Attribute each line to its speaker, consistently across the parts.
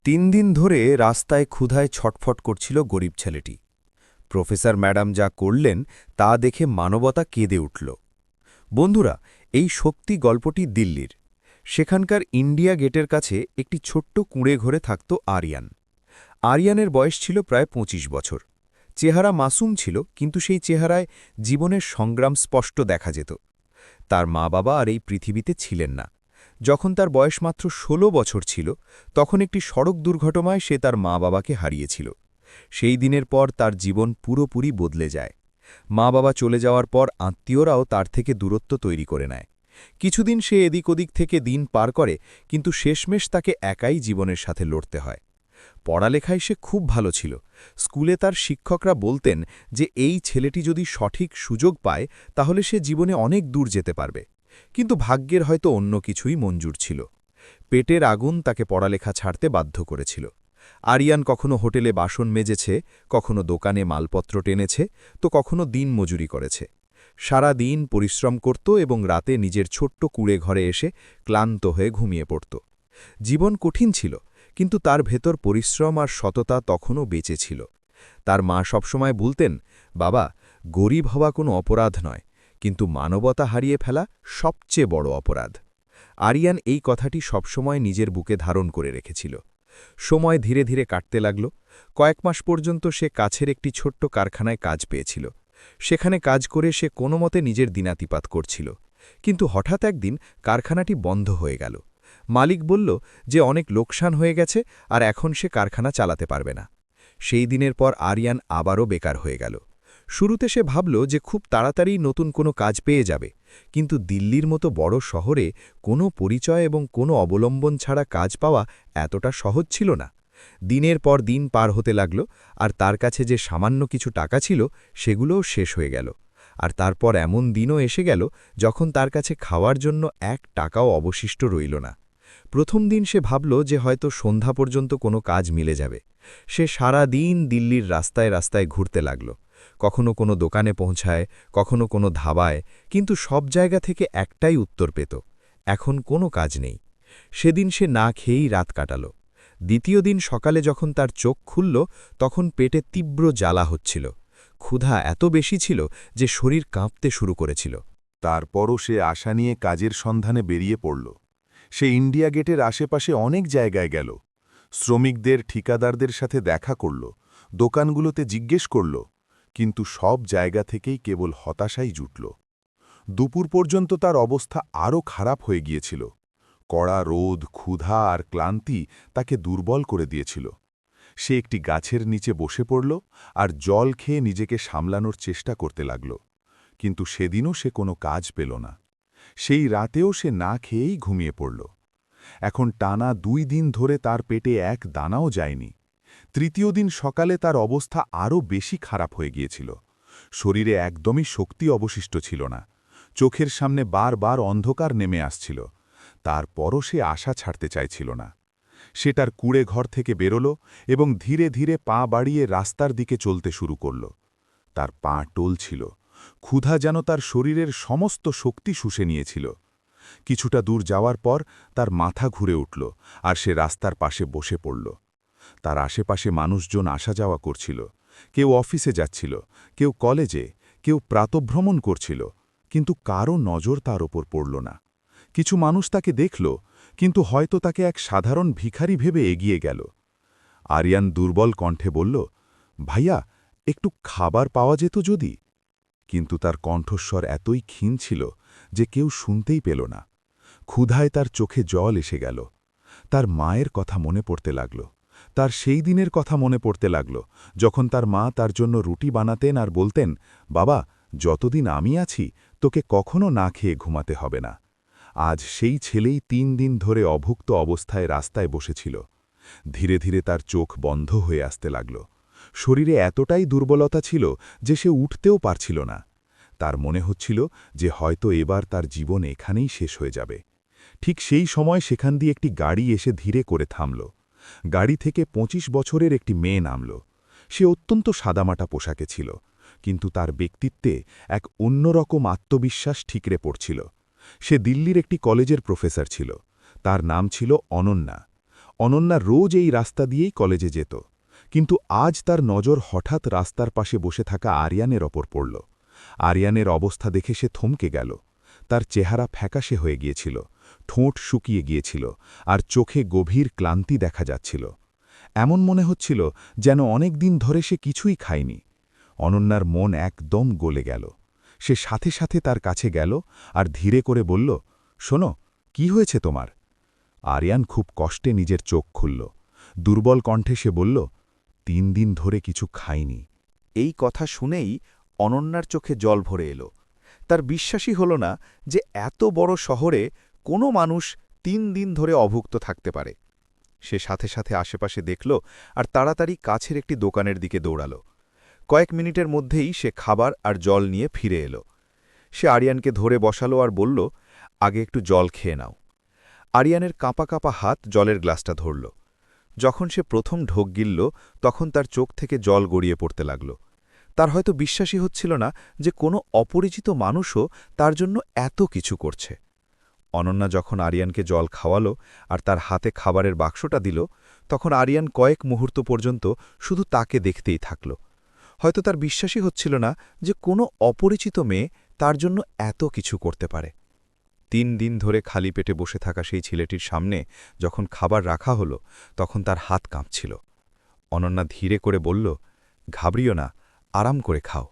Speaker 1: 3 দিন ধরে রাস্তায় ক্ষুধায় ছটফট করছিল গরিব ছেলেটি। প্রফেসর ম্যাডাম যা করলেন তা দেখে মানবতা কেঁদে উঠল। বন্ধুরা, এই শক্তি গল্পটি দিল্লির। সেখানকার ইন্ডিয়া গেটের কাছে একটি ছোট্ট কুঁড়ে ঘরে থাকত আরিয়ান। আরিয়ানের বয়স ছিল প্রায় 25 বছর। চেহারা মাসুম ছিল, কিন্তু সেই চেহারায় জীবনের সংগ্রাম স্পষ্ট দেখা যেত। তার মা বাবা আর এই পৃথিবীতে ছিলেন না। যখন তার বয়স মাত্র 16 বছর ছিল, তখন একটি সড়ক দুর্ঘটনায় সে তার মা বাবাকে হারিয়েছিল। সেই দিনের পর তার জীবন পুরোপুরি বদলে যায়। মা বাবা চলে যাওয়ার পর আত্মীয়রাও তার থেকে দূরত্ব তৈরি করে নেয়। কিছুদিন সে এদিক ওদিক থেকে দিন পার করে, কিন্তু শেষমেশ তাকে একাই জীবনের সাথে লড়তে হয়। পড়ালেখায় সে খুব ভালো ছিল। স্কুলে তার শিক্ষকরা বলতেন যে এই ছেলেটি যদি সঠিক সুযোগ পায় তাহলে সে জীবনে অনেক দূর যেতে পারবে। কিন্তু ভাগ্যের হয়তো অন্য কিছুই মঞ্জুর ছিল। পেটের আগুন তাকে পড়ালেখা ছাড়তে বাধ্য করেছিল। আরিয়ান কখনো হোটেলে বাসন মেজেছে, কখনো দোকানে মালপত্র টেনেছে, তো কখনো দিন মজুরি করেছে। সারা দিন পরিশ্রম করত এবং রাতে নিজের ছোট্ট কুঁড়ে ঘরে এসে ক্লান্ত হয়ে ঘুমিয়ে পড়ত। জীবন কঠিন ছিল, কিন্তু তার ভেতর পরিশ্রম আর সততা তখনও বেঁচে ছিল। তার মা সবসময় বলতেন, বাবা, গরিব হওয়া কোনো অপরাধ নয়, কিন্তু মানবতা হারিয়ে ফেলা সবচেয়ে বড় অপরাধ। আরিয়ান এই কথাটি সবসময় নিজের বুকে ধারণ করে রেখেছিল। সময় ধীরে ধীরে কাটতে লাগল। কয়েক মাস পর্যন্ত সে কাছের একটি ছোট্ট কারখানায় কাজ পেয়েছিল। সেখানে কাজ করে সে কোনোমতে নিজের দিনাতিপাত করছিল। কিন্তু হঠাৎ একদিন কারখানাটি বন্ধ হয়ে গেল। মালিক বলল যে অনেক লোকসান হয়ে গেছে আর এখন সে কারখানা চালাতে পারবে না। সেই দিনের পর আরিয়ান আবারও বেকার হয়ে গেল। শুরুতে সে ভাবল যে খুব তাড়াতাড়ি নতুন কোনো কাজ পেয়ে যাবে, কিন্তু দিল্লির মতো বড় শহরে কোনো পরিচয় এবং কোনো অবলম্বন ছাড়া কাজ পাওয়া এতটা সহজ ছিল না। দিনের পর দিন পার হতে লাগল, আর তার কাছে যে সামান্য কিছু টাকা ছিল সেগুলোও শেষ হয়ে গেল। আর তারপর এমন দিনও এসে গেল যখন তার কাছে খাওয়ার জন্য 1 টাকাও অবশিষ্ট রইল না। প্রথম দিন সে ভাবল যে হয়তো সন্ধ্যা পর্যন্ত কোনো কাজ মিলে যাবে। সে সারা দিন দিল্লির রাস্তায় রাস্তায় ঘুরতে লাগল। কখনো কোনো দোকানে পৌঁছায়, কখনো কোনো ধাবায়, কিন্তু সব জায়গা থেকে একটাই উত্তর পেত, এখন কোনো কাজ নেই। সেদিন সে না খেয়েই রাত কাটাল। দ্বিতীয় দিন সকালে যখন তার চোখ খুলল, তখন পেটে তীব্র জ্বালা হচ্ছিল। ক্ষুধা এত বেশি ছিল যে শরীর কাঁপতে শুরু করেছিল।
Speaker 2: তারপরও সে আশা নিয়ে কাজের সন্ধানে বেরিয়ে পড়ল। সে ইন্ডিয়া গেটের আশেপাশে অনেক জায়গায় গেল। শ্রমিকদের, ঠিকাদারদের সাথে দেখা করল, দোকানগুলোতে জিজ্ঞেস করল, কিন্তু সব জায়গা থেকেই কেবল হতাশাই জুটল। দুপুর পর্যন্ত তার অবস্থা আরও খারাপ হয়ে গিয়েছিল। কড়া রোদ, ক্ষুধা আর ক্লান্তি তাকে দুর্বল করে দিয়েছিল। সে একটি গাছের নিচে বসে পড়ল আর জল খেয়ে নিজেকে সামলানোর চেষ্টা করতে লাগল। কিন্তু সেদিনও সে কোনো কাজ পেল না। সেই রাতেও সে না খেয়েই ঘুমিয়ে পড়ল। এখন টানা 2 দিন ধরে তার পেটে এক দানাও যায়নি। তৃতীয় দিন সকালে তার অবস্থা আরও বেশি খারাপ হয়ে গিয়েছিল। শরীরে একদমই শক্তি অবশিষ্ট ছিল না। চোখের সামনে বারবার অন্ধকার নেমে আসছিল। তারপরও সে আশা ছাড়তে চাইছিল না। সে তার কুঁড়ে ঘর থেকে বেরোল এবং ধীরে ধীরে পা বাড়িয়ে রাস্তার দিকে চলতে শুরু করল। তার পা টলছিল। ক্ষুধা যেন তার শরীরের সমস্ত শক্তি শুষে নিয়েছিল। কিছুটা দূর যাওয়ার পর তার মাথা ঘুরে উঠল আর সে রাস্তার পাশে বসে পড়ল। তার আশেপাশে মানুষজন আসা যাওয়া করছিল। কেউ অফিসে যাচ্ছিল, কেউ কলেজে, কেউ প্রাতভ্রমণ করছিল, কিন্তু কারও নজর তার ওপর পড়ল না। কিছু মানুষ তাকে দেখল, কিন্তু হয়তো তাকে এক সাধারণ ভিখারি ভেবে এগিয়ে গেল। আরিয়ান দুর্বল কণ্ঠে বলল, ভাইয়া, একটু খাবার পাওয়া যেত যদি। কিন্তু তার কণ্ঠস্বর এতই ক্ষীণ ছিল যে কেউ শুনতেই পেল না। ক্ষুধায় তার চোখে জল এসে গেল। তার মায়ের কথা মনে পড়তে লাগল। তার সেই দিনের কথা মনে পড়তে লাগল যখন তার মা তার জন্য রুটি বানাতেন আর বলতেন, বাবা, যতদিন আমি আছি তোকে কখনো না খেয়ে ঘুমাতে হবে না। আজ সেই ছেলেই 3 দিন ধরে অভুক্ত অবস্থায় রাস্তায় বসেছিল। ধীরে ধীরে তার চোখ বন্ধ হয়ে আসতে লাগল। শরীরে এতটাই দুর্বলতা ছিল যে সে উঠতেও পারছিল না। তার মনে হচ্ছিল যে হয়তো এবার তার জীবন এখানেই শেষ হয়ে যাবে। ঠিক সেই সময় সেখান দিয়ে একটি গাড়ি এসে ধীরে করে থামল। গাড়ি থেকে 25 বছরের একটি মেয়ে নামল। সে অত্যন্ত সাদামাটা পোশাকে ছিল, কিন্তু তার ব্যক্তিত্বে এক অন্যরকম আত্মবিশ্বাস ঠিকরে পড়ছিল। সে দিল্লির একটি কলেজের প্রফেসর ছিল। তার নাম ছিল অনন্যা। অনন্যা রোজ এই রাস্তা দিয়েই কলেজে যেত, কিন্তু আজ তার নজর হঠাৎ রাস্তার পাশে বসে থাকা আরিয়ানের ওপর পড়ল। আরিয়ানের অবস্থা দেখে সে থমকে গেল। তার চেহারা ফ্যাকাশে হয়ে গিয়েছিল, ঠোঁট শুকিয়ে গিয়েছিল, আর চোখে গভীর ক্লান্তি দেখা যাচ্ছিল। এমন মনে হচ্ছিল যেন অনেক দিন ধরে সে কিছুই খায়নি। অনন্যার মন একদম গলে গেল। সে সাথে সাথে তার কাছে গেল আর ধীরে করে বলল, শোনো, কি হয়েছে তোমার? আরিয়ান খুব কষ্টে নিজের চোখ খুলল। দুর্বল কণ্ঠে সে বলল, 3 দিন ধরে কিছু খাইনি।
Speaker 1: এই কথা শুনেই অনন্যার চোখে জল ভরে এলো। তার বিশ্বাসই হল না যে এত বড় শহরে কোনো মানুষ 3 দিন ধরে অভুক্ত থাকতে পারে। সে সাথে সাথে আশেপাশে দেখল আর তাড়াতাড়ি কাছের একটি দোকানের দিকে দৌড়াল। কয়েক মিনিটের মধ্যেই সে খাবার আর জল নিয়ে ফিরে এলো। সে আরিয়ানকে ধরে বসালো আর বলল, আগে একটু জল খেয়ে নাও। আরিয়ানের কাঁপা কাঁপা হাত জলের গ্লাসটা ধরল। যখন সে প্রথম ঢোক গিলল তখন তার চোখ থেকে জল গড়িয়ে পড়তে লাগল। তার হয়তো বিশ্বাসই হচ্ছিল না যে কোনো অপরিচিত মানুষও তার জন্য এত কিছু করছে। অনন্যা যখন আরিয়ানকে জল খাওয়ালো আর তার হাতে খাবারের বাক্সটা দিল, তখন আরিয়ান কয়েক মুহূর্ত পর্যন্ত শুধু তাকে দেখতেই থাকল। হয়তো তার বিশ্বাসই হচ্ছিল না যে কোনো অপরিচিত মেয়ে তার জন্য এত কিছু করতে পারে। 3 দিন ধরে খালি পেটে বসে থাকা সেই ছেলেটির সামনে যখন খাবার রাখা হলো, তখন তার হাত কাঁপছিল। অনন্যা ধীরে করে বলল, ঘাবড়িও না, আরাম করে খাও।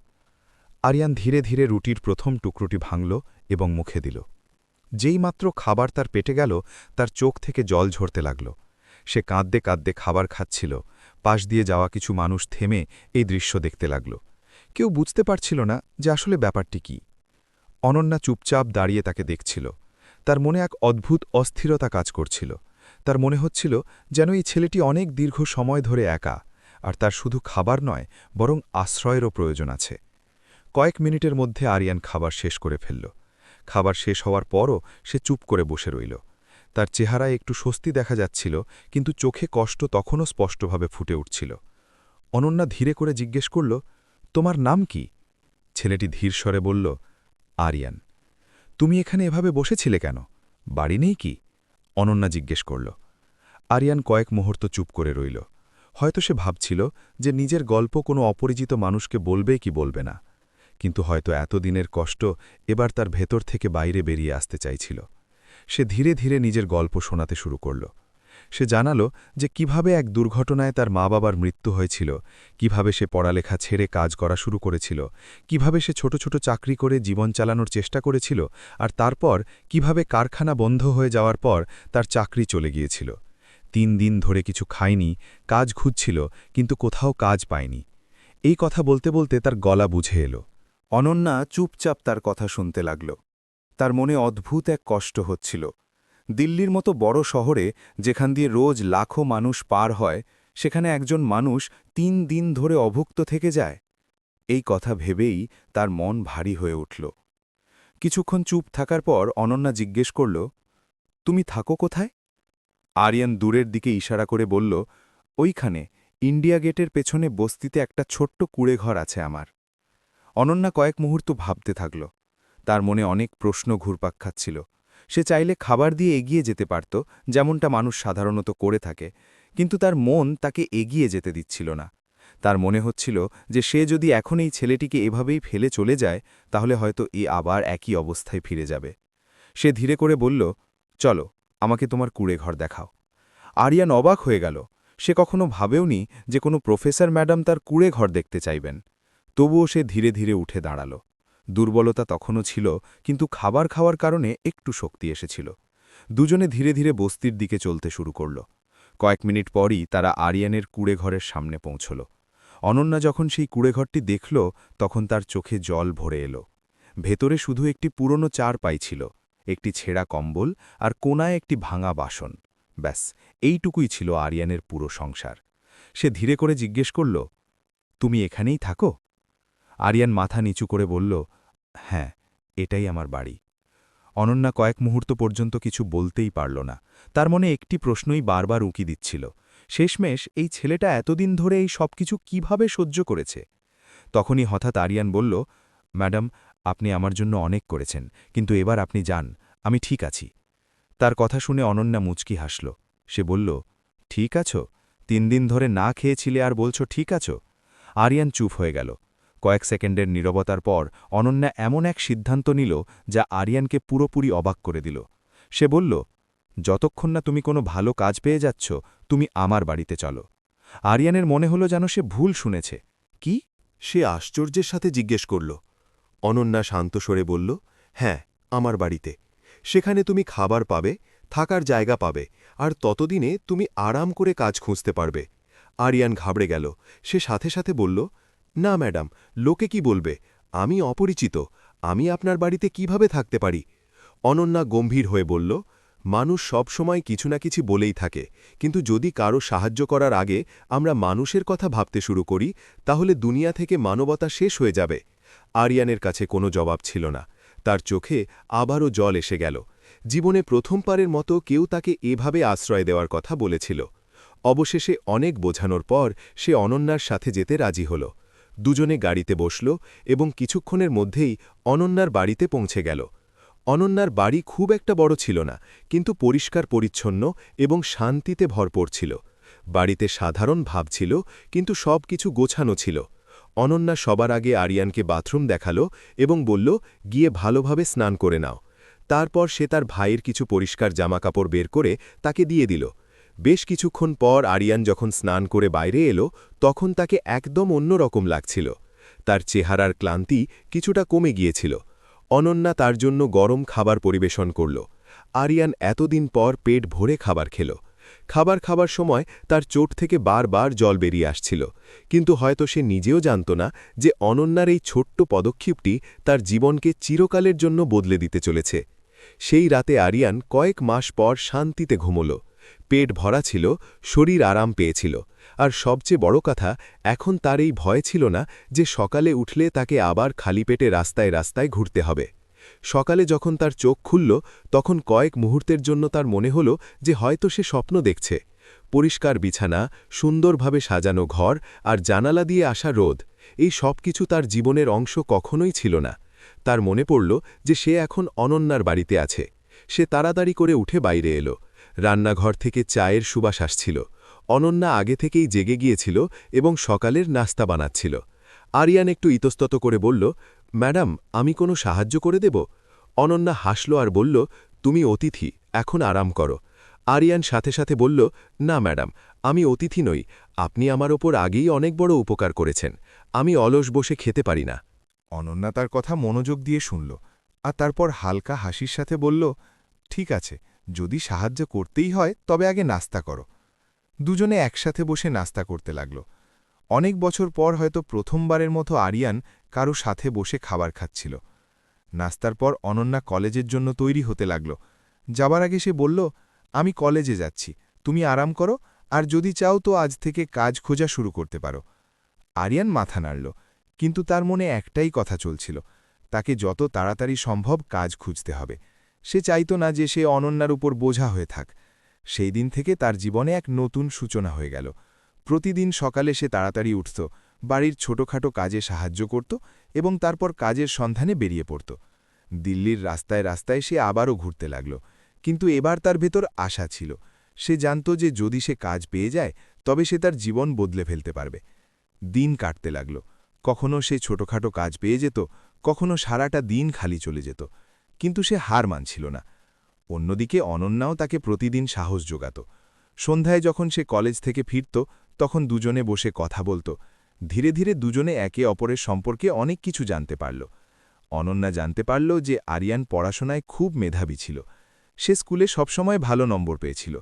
Speaker 1: আরিয়ান ধীরে ধীরে রুটির প্রথম টুকরোটি ভাঙল এবং মুখে দিল। যেই মাত্র খাবার তার পেটে গেল, তার চোখ থেকে জল ঝরতে লাগল। সে কাঁদতে কাঁদতে খাবার খাচ্ছিল। পাশ দিয়ে যাওয়া কিছু মানুষ থেমে এই দৃশ্য দেখতে লাগল। কেউ বুঝতে পারছিল না যে আসলে ব্যাপারটি কী। অনন্যা চুপচাপ দাঁড়িয়ে তাকে দেখছিল। তার মনে এক অদ্ভুত অস্থিরতা কাজ করছিল। তার মনে হচ্ছিল যেন এই ছেলেটি অনেক দীর্ঘ সময় ধরে একা, আর তার শুধু খাবার নয় বরং আশ্রয়েরও প্রয়োজন আছে। কয়েক মিনিটের মধ্যে আরিয়ান খাবার শেষ করে ফেলল। খাবার শেষ হওয়ার পরও সে চুপ করে বসে রইল। তার চেহারায় একটু স্বস্তি দেখা যাচ্ছিল, কিন্তু চোখে কষ্ট তখনও স্পষ্টভাবে ফুটে উঠছিল। অনন্যা ধীরে করে জিজ্ঞেস করল, তোমার নাম কি? ছেলেটি ধীর স্বরে বলল, আরিয়ান। তুমি এখানে এভাবে বসেছিলে কেন? বাড়ি নেই কি? অনন্যা জিজ্ঞেস করল। আরিয়ান কয়েক মুহূর্ত চুপ করে রইল। হয়তো সে ভাবছিল যে নিজের গল্প কোনো অপরিচিত মানুষকে বলবে কি বলবে না, কিন্তু হয়তো এতদিনের কষ্ট এবার তার ভেতর থেকে বাইরে বেরিয়ে আসতে চাইছিল। সে ধীরে ধীরে নিজের গল্প শোনাতে শুরু করল। সে জানালো যে কিভাবে এক দুর্ঘটনায় তার মা-বাবার মৃত্যু হয়েছিল, কিভাবে সে পড়ালেখা ছেড়ে কাজ করা শুরু করেছিল, কিভাবে সে ছোট ছোট চাকরি করে জীবন চালানোর চেষ্টা করেছিল, আর তারপর কিভাবে কারখানা বন্ধ হয়ে যাওয়ার পর তার চাকরি চলে গিয়েছিল। 3 দিন ধরে কিছু খায়নি, কাজ খুঁজছিল, কিন্তু কোথাও কাজ পায়নি। এই কথা বলতে বলতে তার গলা বুঝে এলো। অনন্যা চুপচাপ তার কথা শুনতে লাগল। তার মনে অদ্ভুত এক কষ্ট হচ্ছিল। দিল্লির মতো বড় শহরে, যেখান দিয়ে রোজ লাখো মানুষ পার হয়, সেখানে একজন মানুষ 3 দিন ধরে অভুক্ত থেকে যায়। এই কথা ভেবেই তার মন ভারী হয়ে উঠল। কিছুক্ষণ চুপ থাকার পর অনন্যা জিজ্ঞেস করল, তুমি থাকো কোথায়? আরিয়ান দূরের দিকে ইশারা করে বলল, ওইখানে ইন্ডিয়া গেটের পেছনে বস্তিতে একটা ছোট্ট কুঁড়েঘর আছে আমার। অনন্যা কয়েক মুহূর্ত ভাবতে থাকল। তার মনে অনেক প্রশ্ন ঘুরপাক খাচ্ছিল। সে চাইলে খাবার দিয়ে এগিয়ে যেতে পারত, যেমনটা মানুষ সাধারণত করে থাকে, কিন্তু তার মন তাকে এগিয়ে যেতে দিচ্ছিল না। তার মনে হচ্ছিল যে সে যদি এখন এই ছেলেটিকে এভাবেই ফেলে চলে যায়, তাহলে হয়তো আবার একই অবস্থায় ফিরে যাবে। সে ধীরে করে বলল, চলো, আমাকে তোমার কুঁড়েঘর দেখাও। আরিয়ান অবাক হয়ে গেল। সে কখনো ভাবেওনি যে কোনো প্রফেসর ম্যাডাম তার কুঁড়েঘর দেখতে চাইবেন। তবুও সে ধীরে ধীরে উঠে দাঁড়াল। দুর্বলতা তখনও ছিল, কিন্তু খাবার খাওয়ার কারণে একটু শক্তি এসেছিল। দুজনে ধীরে ধীরে বস্তির দিকে চলতে শুরু করল। কয়েক মিনিট পরই তারা আরিয়ানের কুঁড়েঘরের সামনে পৌঁছল। অনন্যা যখন সেই কুঁড়েঘরটি দেখল, তখন তার চোখে জল ভরে এলো। ভেতরে শুধু একটি পুরনো চারপাই ছিল, একটি ছেঁড়া কম্বল আর কোনায় একটি ভাঙা বাসন। ব্যাস, এইটুকুই ছিল আরিয়ানের পুরো সংসার। সে ধীরে করে জিজ্ঞেস করল, তুমি এখানেই থাকো? আরিয়ান মাথা নিচু করে বলল, হ্যাঁ, এটাই আমার বাড়ি। অনন্যা কয়েক মুহূর্ত পর্যন্ত কিছু বলতেই পারল না। তার মনে একটি প্রশ্নই বারবার উঁকি দিচ্ছিল। শেষমেশ এই ছেলেটা এতদিন ধরে এই সব কিছু কীভাবে সহ্য করেছে? তখনই হঠাৎ আরিয়ান বলল, ম্যাডাম, আপনি আমার জন্য অনেক করেছেন, কিন্তু এবার আপনি যান, আমি ঠিক আছি। তার কথা শুনে অনন্যা মুচকি হাসল। সে বলল, ঠিক আছো? 3 দিন ধরে না খেয়েছিলে আর বলছো ঠিক আছো? আরিয়ান চুপ হয়ে গেল। কয়েক সেকেন্ডের নীরবতার পর অনন্যা এমন এক সিদ্ধান্ত নিল যা আরিয়ানকে পুরোপুরি অবাক করে দিল। সে বলল, যতক্ষণ না তুমি কোনো ভালো কাজ পেয়ে যাচ্ছ, তুমি আমার বাড়িতে চলো। আরিয়ানের মনে হলো যেন সে ভুল শুনেছে। কি?
Speaker 3: সে আশ্চর্যের সাথে জিজ্ঞেস করল। অনন্যা শান্ত স্বরে বলল, হ্যাঁ, আমার বাড়িতে। সেখানে তুমি খাবার পাবে, থাকার জায়গা পাবে, আর ততদিনে তুমি আরাম করে কাজ খুঁজতে পারবে। আরিয়ান ঘাবড়ে গেল। সে সাথে সাথে বলল, না ম্যাডাম, লোকে কি বলবে? আমি অপরিচিত, আমি আপনার বাড়িতে কিভাবে থাকতে পারি? অনন্যা গম্ভীর হয়ে বলল, মানুষ সবসময় কিছু না কিছু বলেই থাকে, কিন্তু যদি কারো সাহায্য করার আগে আমরা মানুষের কথা ভাবতে শুরু করি, তাহলে দুনিয়া থেকে মানবতা শেষ হয়ে যাবে। আরিয়ানের কাছে কোনো জবাব ছিল না। তার চোখে আবারও জল এসে গেল। জীবনে প্রথমবারের মতো কেউ তাকে এভাবে আশ্রয় দেওয়ার কথা বলেছিল। অবশেষে অনেক বোঝানোর পর সে অনন্যার সাথে যেতে রাজি হল। দুজনে গাড়িতে বসল এবং কিছুক্ষণের মধ্যেই অনন্যার বাড়িতে পৌঁছে গেল। অনন্যার বাড়ি খুব একটা বড় ছিল না, কিন্তু পরিষ্কার পরিচ্ছন্ন এবং শান্তিতে ভরপুর ছিল। বাড়িতে সাধারণ ভাব ছিল, কিন্তু সব কিছু গোছানো ছিল। অনন্যা সবার আগে আরিয়ানকে বাথরুম দেখালো এবং বলল, গিয়ে ভালোভাবে স্নান করে নাও। তারপর সে তার ভাইয়ের কিছু পরিষ্কার জামাকাপড় বের করে তাকে দিয়ে দিল। বেশ কিছুক্ষণ পর আরিয়ান যখন স্নান করে বাইরে এলো, তখন তাকে একদম অন্যরকম লাগছিল। তার চেহারার ক্লান্তি কিছুটা কমে গিয়েছিল। অনন্যা তার জন্য গরম খাবার পরিবেশন করল। আরিয়ান এতদিন পর পেট ভরে খাবার খেল। খাবার খাবার সময় তার চোট থেকে বারবার জল বেরিয়ে আসছিল, কিন্তু হয়তো সে নিজেও জানত না যে অনন্যার এই ছোট্ট পদক্ষেপটি তার জীবনকে চিরকালের জন্য বদলে দিতে চলেছে। সেই রাতে আরিয়ান কয়েক মাস পর শান্তিতে ঘুমল। পেট ভরা ছিল, শরীর আরাম পেয়েছিল, আর সবচেয়ে বড় কথা, এখন তার এই ভয় ছিল না যে সকালে উঠলে তাকে আবার খালি পেটে রাস্তায় রাস্তায় ঘুরতে হবে। সকালে যখন তার চোখ খুলল, তখন কয়েক মুহূর্তের জন্য তার মনে হল যে হয়তো সে স্বপ্ন দেখছে। পরিষ্কার বিছানা, সুন্দরভাবে সাজানো ঘর আর জানালা দিয়ে আসা রোদ, এই সব কিছু তার জীবনের অংশ কখনোই ছিল না। তার মনে পড়ল যে সে এখন অনন্যার বাড়িতে আছে। সে তাড়াতাড়ি করে উঠে বাইরে এলো। রান্নাঘর থেকে চায়ের সুবাস আসছিল। অনন্যা আগে থেকেই জেগে গিয়েছিল এবং সকালের নাস্তা বানাচ্ছিল। আরিয়ান একটু ইতস্তত করে বলল, ম্যাডাম, আমি কোনো সাহায্য করে দেব? অনন্যা হাসল আর বলল, তুমি অতিথি, এখন আরাম করো। আরিয়ান সাথে সাথে বলল, না ম্যাডাম, আমি অতিথি নই, আপনি আমার ওপর আগেই অনেক বড় উপকার করেছেন। আমি অলস বসে খেতে পারি না।
Speaker 2: অনন্যা তার কথা মনোযোগ দিয়ে শুনল, আর তারপর হালকা হাসির সাথে বলল, ঠিক আছে, যদি সাহায্য করতেই হয় তবে আগে নাস্তা করো। দুজনে একসাথে বসে নাস্তা করতে লাগল। অনেক বছর পর হয়তো প্রথমবারের মতো আরিয়ান কারো সাথে বসে খাবার খাচ্ছিল। নাস্তার পর অনন্যা কলেজের জন্য তৈরি হতে লাগল। যাবার আগে সে বলল, আমি কলেজে যাচ্ছি, তুমি আরাম করো, আর যদি চাও তো আজ থেকে কাজ খোঁজা শুরু করতে পারো। আরিয়ান মাথা নাড়ল, কিন্তু তার মনে একটাই কথা চলছিল, তাকে যত তাড়াতাড়ি সম্ভব কাজ খুঁজতে হবে। সে চাইত না যে সে অনন্যার উপর বোঝা হয়ে থাক। সেই দিন থেকে তার জীবনে এক নতুন সূচনা হয়ে গেল। প্রতিদিন সকালে সে তাড়াতাড়ি উঠত, বাড়ির ছোটখাটো কাজে সাহায্য করত এবং তারপর কাজের সন্ধানে বেরিয়ে পড়ত। দিল্লির রাস্তায় রাস্তায় সে আবারও ঘুরতে লাগল, কিন্তু এবার তার ভেতর আশা ছিল। সে জানত যে যদি সে কাজ পেয়ে যায়, তবে সে তার জীবন বদলে ফেলতে পারবে। দিন কাটতে লাগল। কখনো সে ছোটখাটো কাজ পেয়ে যেত, কখনো সারাটা দিন খালি চলে যেত, কিন্তু সে হার মানছিল না। অন্যদিকে অনন্যাও তাকে প্রতিদিন সাহস যোগাত। সন্ধ্যায় যখন সে কলেজ থেকে ফিরত, তখন দুজনে বসে কথা বলত। ধীরে ধীরে দুজনে একে অপরের সম্পর্কে অনেক কিছু জানতে পারল। অনন্যা জানতে পারল যে আরিয়ান পড়াশোনায় খুব মেধাবী ছিল। সে স্কুলে সবসময় ভালো নম্বর পেয়েছিল,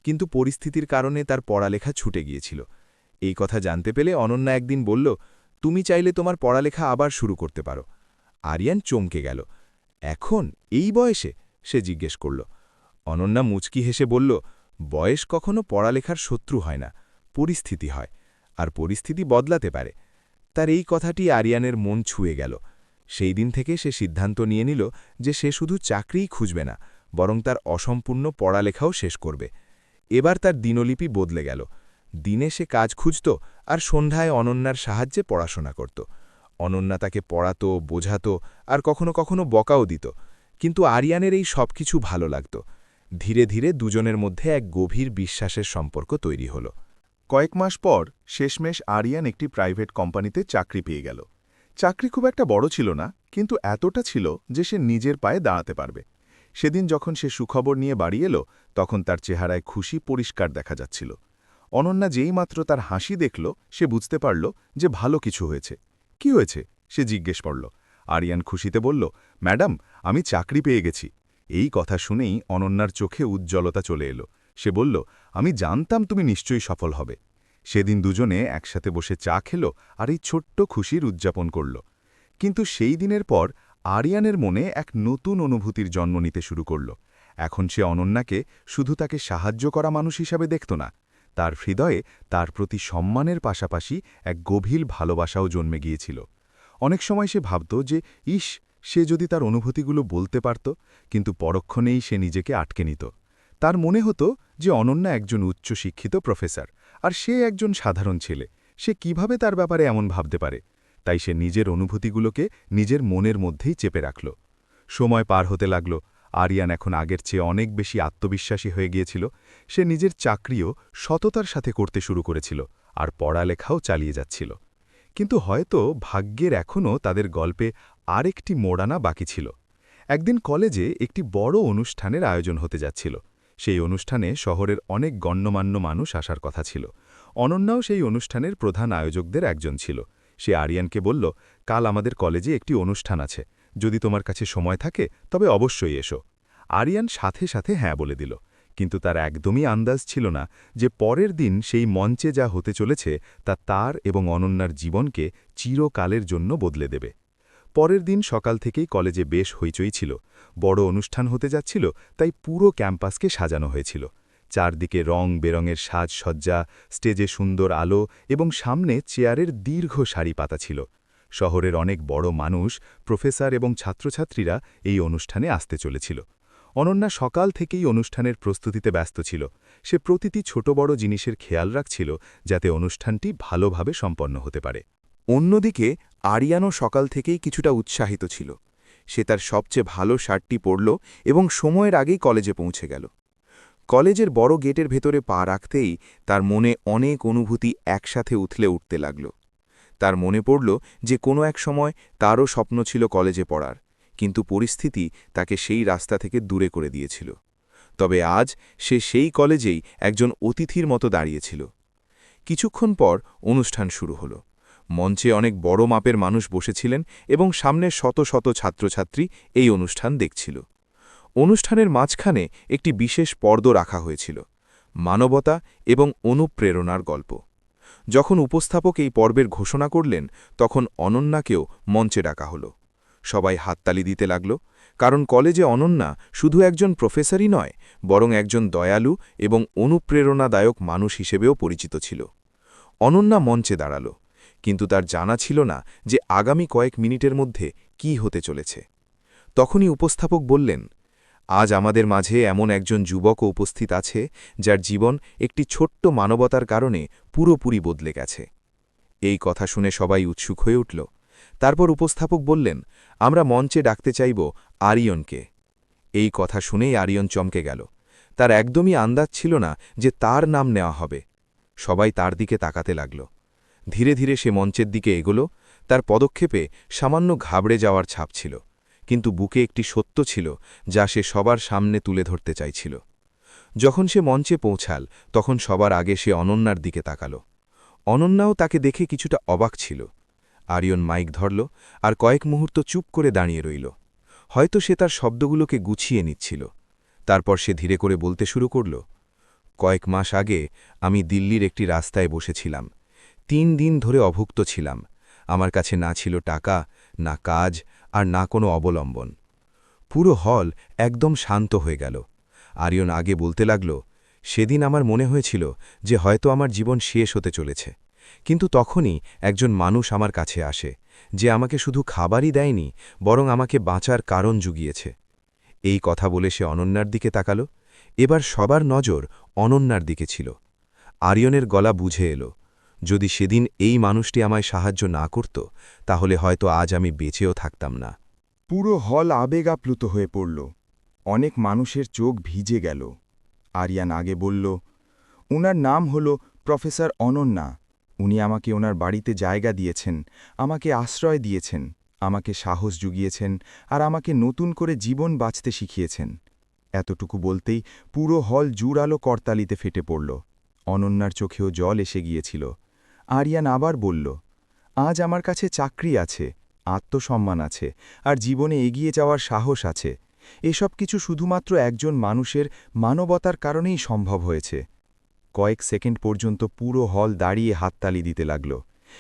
Speaker 2: কিন্তু পরিস্থিতির কারণে তার পড়ালেখা ছুটে গিয়েছিল। এই কথা জানতে পেলে অনন্যা একদিন বলল, তুমি চাইলে তোমার পড়ালেখা আবার শুরু করতে পারো। আরিয়ান চমকে গেল। এখন, এই বয়সে? সে জিজ্ঞেস করল। অনন্যা মুচকি হেসে বলল, বয়স কখনো পড়ালেখার শত্রু হয় না, পরিস্থিতি হয়, আর পরিস্থিতি বদলাতে পারে। তার এই কথাটি আরিয়ানের মন ছুঁয়ে গেল। সেই দিন থেকে সে সিদ্ধান্ত নিয়ে নিল যে সে শুধু চাকরিই খুঁজবে না, বরং তার অসম্পূর্ণ পড়ালেখাও শেষ করবে। এবার তার দিনলিপি বদলে গেল। দিনে সে কাজ খুঁজত, আর সন্ধ্যায় অনন্যার সাহায্যে পড়াশোনা করত। অনন্যা তাকে পড়াত, বোঝাত, আর কখনো কখনো বকাও দিত, কিন্তু আরিয়ানের এই সব কিছু ভালো লাগত। ধীরে ধীরে দুজনের মধ্যে এক গভীর বিশ্বাসের সম্পর্ক তৈরি হল। কয়েক মাস পর শেষমেশ আরিয়ান একটি প্রাইভেট কোম্পানিতে চাকরি পেয়ে গেল। চাকরি খুব একটা বড় ছিল না, কিন্তু এতটা ছিল যে সে নিজের পায়ে দাঁড়াতে পারবে। সেদিন যখন সে সুখবর নিয়ে বাড়ি এলো, তখন তার চেহারায় খুশি পরিষ্কার দেখা যাচ্ছিল। অনন্যা যেই মাত্র তার হাসি দেখল, সে বুঝতে পারল যে ভালো কিছু হয়েছে। কি হয়েছে সে জিজ্ঞেস করল। আরিয়ান খুশিতে বলল, ম্যাডাম, আমি চাকরি পেয়ে গেছি। এই কথা শুনেই অনন্যার চোখে উজ্জ্বলতা চলে এলো। সে বলল, আমি জানতাম তুমি নিশ্চয়ই সফল হবে। সেদিন দুজনে একসাথে বসে চা খেল আর এই ছোট্ট খুশির উদযাপন করল। কিন্তু সেই দিনের পর আরিয়ানের মনে এক নতুন অনুভূতির জন্ম নিতে শুরু করল। এখন সে অনন্যাকে শুধু তাকে সাহায্য করা মানুষ হিসাবে দেখত না, তার হৃদয়ে তার প্রতি সম্মানের পাশাপাশি এক গভীর ভালোবাসাও জন্মে গিয়েছিল। অনেক সময় সে ভাবত যে ইস, সে যদি তার অনুভূতিগুলো বলতে পারত, কিন্তু পরক্ষণেই সে নিজেকে আটকে নিত। তার মনে হতো যে অনন্যা একজন উচ্চশিক্ষিত প্রফেসর, আর সে একজন সাধারণ ছেলে। সে কিভাবে তার ব্যাপারে এমন ভাবতে পারে? তাই সে নিজের অনুভূতিগুলোকে নিজের মনের মধ্যেই চেপে রাখল। সময় পার হতে লাগল। আরিয়ান এখন আগের চেয়ে অনেক বেশি আত্মবিশ্বাসী হয়ে গিয়েছিল। সে নিজের চাকরিও সততার সাথে করতে শুরু করেছিল, আর পড়ালেখাও চালিয়ে যাচ্ছিল। কিন্তু হয়তো ভাগ্যের এখনও তাদের গল্পে আরেকটি মোড়ানা বাকি ছিল। একদিন কলেজে একটি বড় অনুষ্ঠানের আয়োজন হতে যাচ্ছিল। সেই অনুষ্ঠানে শহরের অনেক গণ্যমান্য মানুষ আসার কথা ছিল। অনন্যাও সেই অনুষ্ঠানের প্রধান আয়োজকদের একজন ছিল। সে আরিয়ানকে বলল, কাল আমাদের কলেজে একটি অনুষ্ঠান আছে, যদি তোমার কাছে সময় থাকে তবে অবশ্যই এসো। আরিয়ান সাথে সাথে হ্যাঁ বলে দিল, কিন্তু তার একদমই আন্দাজ ছিল না যে পরের দিন সেই মঞ্চে যা হতে চলেছে তা তার এবং অনন্যার জীবনকে চিরকালের জন্য বদলে দেবে। পরের দিন সকাল থেকেই কলেজে বেশ হইচই ছিল। বড় অনুষ্ঠান হতে যাচ্ছিল, তাই পুরো ক্যাম্পাসকে সাজানো হয়েছিল। চারদিকে রং বেরঙের সাজসজ্জা, স্টেজে সুন্দর আলো এবং সামনে চেয়ারের দীর্ঘ সারি পাতা ছিল। শহরের অনেক বড় মানুষ, প্রফেসর এবং ছাত্রছাত্রীরা এই অনুষ্ঠানে আসতে চলেছিল। অনন্যা সকাল থেকেই অনুষ্ঠানের প্রস্তুতিতে ব্যস্ত ছিল। সে প্রতিটি ছোট বড় জিনিসের খেয়াল রাখছিল, যাতে অনুষ্ঠানটি ভালোভাবে সম্পন্ন হতে পারে। অন্যদিকে আরিয়ানও সকাল থেকেই কিছুটা উৎসাহিত ছিল। সে তার সবচেয়ে ভালো শার্টটি পরল এবং সময়ের আগেই কলেজে পৌঁছে গেল। কলেজের বড় গেটের ভেতরে পা রাখতেই তার মনে অনেক অনুভূতি একসাথে উথলে উঠতে লাগল। তার মনে পড়ল যে কোনো এক সময় তারও স্বপ্ন ছিল কলেজে পড়ার, কিন্তু পরিস্থিতি তাকে সেই রাস্তা থেকে দূরে করে দিয়েছিল। তবে আজ সে সেই কলেজেই একজন অতিথির মতো দাঁড়িয়েছিল। কিছুক্ষণ পর অনুষ্ঠান শুরু হলো। মঞ্চে অনেক বড় মাপের মানুষ বসেছিলেন এবং সামনে শত শত ছাত্রছাত্রী এই অনুষ্ঠান দেখছিল। অনুষ্ঠানের মাঝখানে একটি বিশেষ পর্দা রাখা হয়েছিল, মানবতা এবং অনুপ্রেরণার গল্প। যখন উপস্থাপক এই পর্বের ঘোষণা করলেন, তখন অনন্যাকেও মঞ্চে ডাকা হলো। সবাই হাততালি দিতে লাগল, কারণ কলেজে অনন্যা শুধু একজন প্রফেসরই নয়, বরং একজন দয়ালু এবং অনুপ্রেরণাদায়ক মানুষ হিসেবেও পরিচিত ছিল। অনন্যা মঞ্চে দাঁড়াল, কিন্তু তার জানা ছিল না যে আগামী কয়েক মিনিটের মধ্যে কি হতে চলেছে। তখনই উপস্থাপক বললেন, আজ আমাদের মাঝে এমন একজন যুবকও উপস্থিত আছে যার জীবন একটি ছোট্ট মানবতার কারণে পুরোপুরি বদলে গেছে। এই কথা শুনে সবাই উৎসুক হয়ে উঠল। তারপর উপস্থাপক বললেন, আমরা মঞ্চে ডাকতে চাইব আরিয়নকে। এই কথা শুনেই আরিয়ন চমকে গেল। তার একদমই আন্দাজ ছিল না যে তার নাম নেওয়া হবে। সবাই তার দিকে তাকাতে লাগল। ধীরে ধীরে সে মঞ্চের দিকে এগোল। তার পদক্ষেপে সামান্য ঘাবড়ে যাওয়ার ছাপ ছিল, কিন্তু বুকে একটি সত্য ছিল যা সে সবার সামনে তুলে ধরতে চাইছিল। যখন সে মঞ্চে পৌঁছাল, তখন সবার আগে সে অনন্যার দিকে তাকাল। অনন্যাও তাকে দেখে কিছুটা অবাক ছিল। আরিয়ন মাইক ধরল আর কয়েক মুহূর্ত চুপ করে দাঁড়িয়ে রইল। হয়তো সে তার শব্দগুলোকে গুছিয়ে নিচ্ছিল। তারপর সে ধীরে করে বলতে শুরু করল, কয়েক মাস আগে আমি দিল্লির একটি রাস্তায় বসেছিলাম। 3 দিন ধরে অভুক্ত ছিলাম। আমার কাছে না ছিল টাকা, না কাজ, আর না কোনো অবলম্বন। পুরো হল একদম শান্ত হয়ে গেল। আরিয়ন আগে বলতে লাগল, সেদিন আমার মনে হয়েছিল যে হয়তো আমার জীবন শেষ হতে চলেছে। কিন্তু তখনই একজন মানুষ আমার কাছে আসে, যে আমাকে শুধু খাবারই দেয়নি, বরং আমাকে বাঁচার কারণ জুগিয়েছে। এই কথা বলে সে অনন্যার দিকে তাকাল। এবার সবার নজর অনন্যার দিকে ছিল। আরিয়নের গলা বুঝে এলো, যদি সেদিন এই মানুষটি আমায় সাহায্য না করত, তাহলে হয়তো আজ আমি বেঁচেও থাকতাম না।
Speaker 4: পুরো হল আবেগ আপ্লুত হয়ে পড়ল। অনেক মানুষের চোখ ভিজে গেল। আরিয়ান আগে বলল, ওনার নাম হল প্রফেসর অনন্যা। উনি আমাকে ওনার বাড়িতে জায়গা দিয়েছেন, আমাকে আশ্রয় দিয়েছেন, আমাকে সাহস জুগিয়েছেন আর আমাকে নতুন করে জীবন বাঁচতে শিখিয়েছেন। এতটুকু বলতেই পুরো হল জুড়ালো করতালিতে ফেটে পড়ল। অনন্যার চোখেও জল এসে গিয়েছিল। আরিয়ান আবার বলল, আজ আমার কাছে চাকরি আছে, আত্মসম্মান আছে আর জীবনে এগিয়ে যাওয়ার সাহস আছে। এসব কিছু শুধুমাত্র একজন মানুষের মানবতার কারণেই সম্ভব হয়েছে। কয়েক সেকেন্ড পর্যন্ত পুরো হল দাঁড়িয়ে হাততালি দিতে লাগল।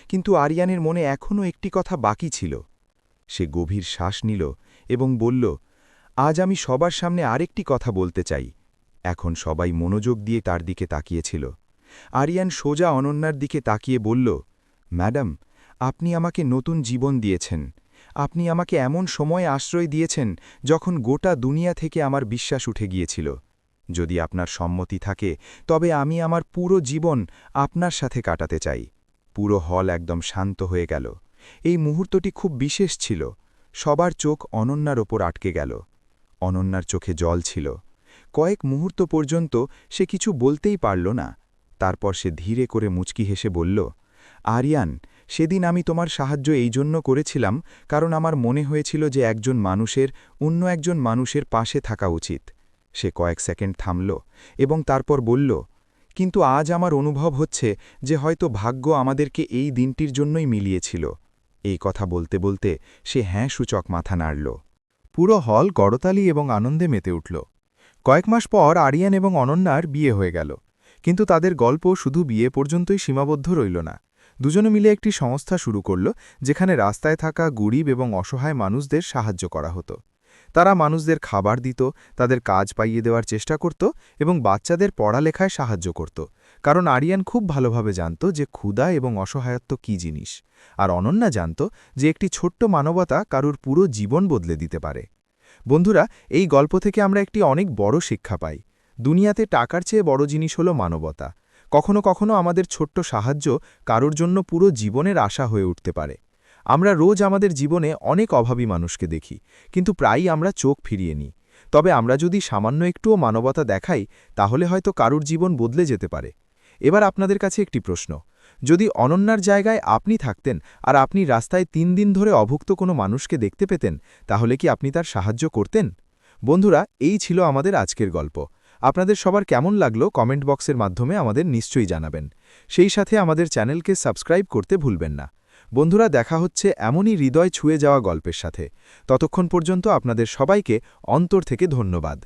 Speaker 4: কিন্তু আরিয়ানের মনে এখনও একটি কথা বাকি ছিল। সে গভীর শ্বাস নিল এবং বলল, আজ আমি সবার সামনে আরেকটি কথা বলতে চাই। এখন সবাই মনোযোগ দিয়ে তার দিকে তাকিয়েছিল। আরিয়ান সোজা অনন্যার দিকে তাকিয়ে বলল, ম্যাডাম, আপনি আমাকে নতুন জীবন দিয়েছেন। আপনি আমাকে এমন সময়ে আশ্রয় দিয়েছেন যখন গোটা দুনিয়া থেকে আমার বিশ্বাস উঠে গিয়েছিল। যদি আপনার সম্মতি থাকে তবে আমি আমার পুরো জীবন আপনার সাথে কাটাতে চাই। পুরো হল একদম শান্ত হয়ে গেল। এই মুহূর্তটি খুব বিশেষ ছিল। সবার চোখ অনন্যার ওপর আটকে গেল। অনন্যার চোখে জল ছিল। কয়েক মুহূর্ত পর্যন্ত সে কিছু বলতেই পারল না। তারপর সে ধীরে করে মুচকি হেসে বলল, আরিয়ান, সেদিন আমি তোমার সাহায্য এই জন্য করেছিলাম কারণ আমার মনে হয়েছিল যে একজন মানুষের অন্য একজন মানুষের পাশে থাকা উচিত। সে কয়েক সেকেন্ড থামল এবং তারপর বলল, কিন্তু আজ আমার অনুভব হচ্ছে যে হয়তো ভাগ্য আমাদেরকে এই দিনটির জন্যই মিলিয়েছিল। এই কথা বলতে বলতে সে হ্যাঁ সূচক মাথা নাড়ল।
Speaker 2: পুরো হল করতালি এবং আনন্দে মেতে উঠল। কয়েক মাস পর আরিয়ান এবং অনন্যার বিয়ে হয়ে গেল। কিন্তু তাদের গল্প শুধু বিয়ে পর্যন্তই সীমাবদ্ধ রইল না। দুজনে মিলে একটি সংস্থা শুরু করল, যেখানে রাস্তায় থাকা গরিব এবং অসহায় মানুষদের সাহায্য করা হতো। তারা মানুষদের খাবার দিত, তাদের কাজ পাইয়ে দেওয়ার চেষ্টা করত এবং বাচ্চাদের পড়ালেখায় সাহায্য করত। কারণ আরিয়ান খুব ভালোভাবে জানত যে ক্ষুধা এবং অসহায়ত্ব কী জিনিস, আর অনন্যা জানত যে একটি ছোট্ট মানবতা কারুর পুরো জীবন বদলে দিতে পারে। বন্ধুরা, এই গল্প থেকে আমরা একটি অনেক বড় শিক্ষা পাই। দুনিয়াতে টাকার চেয়ে বড় জিনিস হল মানবতা। কখনো কখনো আমাদের ছোট্ট সাহায্য কারোর জন্য পুরো জীবনের আশা হয়ে উঠতে পারে। আমরা রোজ আমাদের জীবনে অনেক অভাবী মানুষকে দেখি, কিন্তু প্রায়ই আমরা চোখ ফিরিয়ে নিই। তবে আমরা যদি সামান্য একটুও মানবতা দেখাই, তাহলে হয়তো কারুর জীবন বদলে যেতে পারে। এবার আপনাদের কাছে একটি প্রশ্ন, যদি অনন্যার জায়গায় আপনি থাকতেন আর আপনি রাস্তায় 3 দিন ধরে অভুক্ত কোনো মানুষকে দেখতে পেতেন, তাহলে কি আপনি তার সাহায্য করতেন? বন্ধুরা, এই ছিল আমাদের আজকের গল্প। আপনাদের সবার কেমন লাগলো কমেন্ট বক্সের মাধ্যমে আমাদের নিশ্চয়ই জানাবেন। সেই সাথে আমাদের চ্যানেলকে সাবস্ক্রাইব করতে ভুলবেন না। বন্ধুরা, দেখা হচ্ছে এমনই হৃদয় ছুঁয়ে যাওয়া গল্পের সাথে। ততক্ষণ পর্যন্ত আপনাদের সবাইকে অন্তর থেকে ধন্যবাদ।